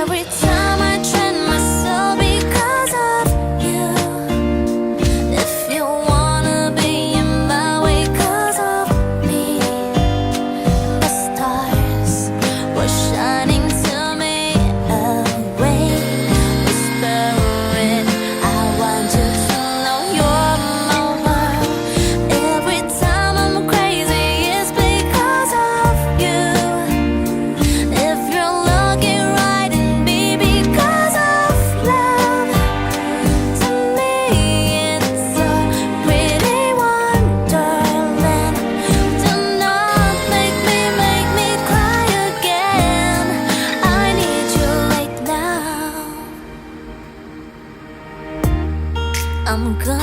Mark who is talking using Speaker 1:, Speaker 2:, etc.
Speaker 1: Every time I train myself because of you. If you wanna be in my way 'cause of me, the stars were shining to me away, whispering, I want you to know you're my world. Every time I'm crazy, it's because of you. If you're looking right in me because of love, to me it's a pretty wonderland. Do not make me cry again. I need you right now. I'm gonna